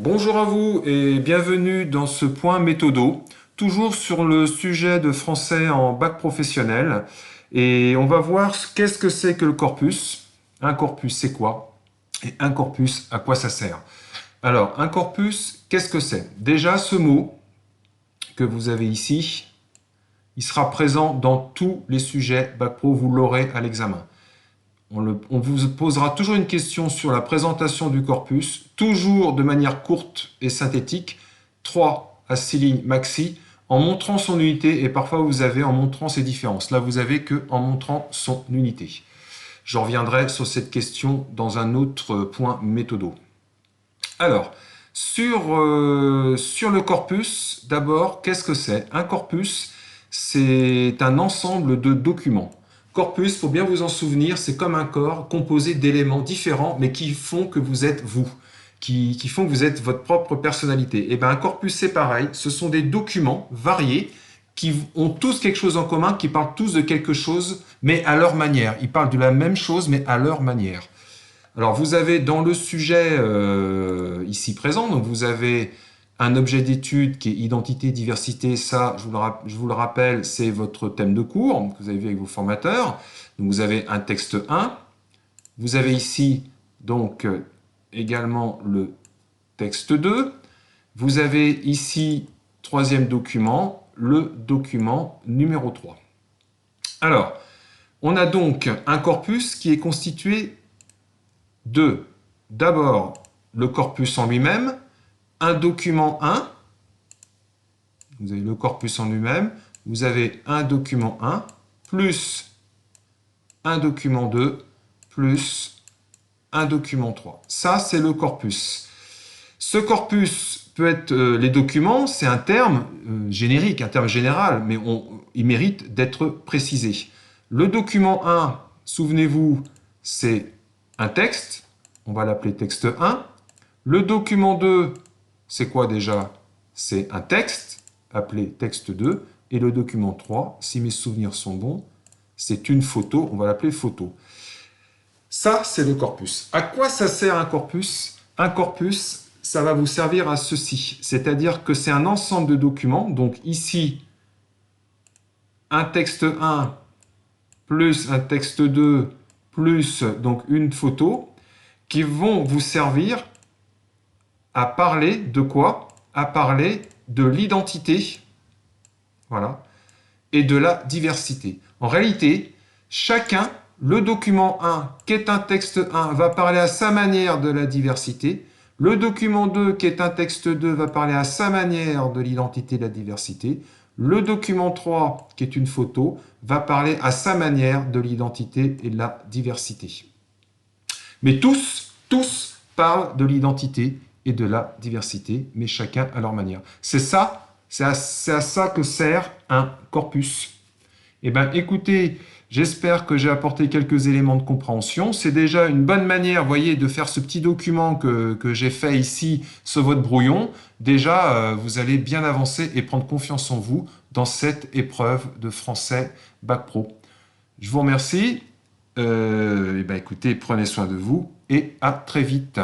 Bonjour à vous et bienvenue dans ce point méthodo, toujours sur le sujet de français en bac professionnel. Et on va voir qu'est-ce que c'est que le corpus. Un corpus, c'est quoi? Et un corpus, à quoi ça sert? Alors, un corpus, qu'est-ce que c'est? Déjà, ce mot que vous avez ici, il sera présent dans tous les sujets bac pro, vous l'aurez à l'examen. On vous posera toujours une question sur la présentation du corpus, toujours de manière courte et synthétique, 3 à 6 lignes maxi, en montrant son unité, et parfois vous avez en montrant ses différences. Là, vous avez que en montrant son unité. Je reviendrai sur cette question dans un autre point méthodo. Alors, sur le corpus, d'abord, qu'est-ce que c'est? Un corpus, c'est un ensemble de documents. Corpus, il faut bien vous en souvenir, c'est comme un corps composé d'éléments différents, mais qui font que vous êtes vous, qui font que vous êtes votre propre personnalité. Et bien, un corpus, c'est pareil, ce sont des documents variés qui ont tous quelque chose en commun, qui parlent tous de quelque chose, mais à leur manière. Ils parlent de la même chose, mais à leur manière. Alors, vous avez dans le sujet ici présent, donc vous avez un objet d'étude qui est identité, diversité. Ça, je vous le rappelle, c'est votre thème de cours que vous avez vu avec vos formateurs. Donc, vous avez un texte 1. Vous avez ici donc également le texte 2. Vous avez ici, troisième document, le document numéro 3. Alors, on a donc un corpus qui est constitué de, d'abord, le corpus en lui-même, un document 1, vous avez le corpus en lui-même, vous avez un document 1, plus un document 2, plus un document 3. Ça, c'est le corpus. Ce corpus peut être, les documents, c'est un terme générique, un terme général, mais il mérite d'être précisé. Le document 1, souvenez-vous, c'est un texte, on va l'appeler texte 1. Le document 2, c'est quoi déjà? C'est un texte, appelé texte 2. Et le document 3, si mes souvenirs sont bons, c'est une photo, on va l'appeler photo. Ça, c'est le corpus. À quoi ça sert un corpus? Un corpus, ça va vous servir à ceci. C'est-à-dire que c'est un ensemble de documents. Donc ici, un texte 1 plus un texte 2 plus donc une photo qui vont vous servir à parler de quoi? À parler de l'identité, voilà, et de la diversité. En réalité, chacun, le document 1, qui est un texte 1, va parler à sa manière de la diversité. Le document 2, qui est un texte 2, va parler à sa manière de l'identité et de la diversité. Le document 3, qui est une photo, va parler à sa manière de l'identité et de la diversité. Mais tous parlent de l'identité et de la diversité, mais chacun à leur manière. C'est ça, c'est à ça que sert un corpus. Eh bien, écoutez, j'espère que j'ai apporté quelques éléments de compréhension. C'est déjà une bonne manière, vous voyez, de faire ce petit document que j'ai fait ici sur votre brouillon. Déjà, vous allez bien avancer et prendre confiance en vous dans cette épreuve de français Bac Pro. Je vous remercie. Eh bien, écoutez, prenez soin de vous et à très vite.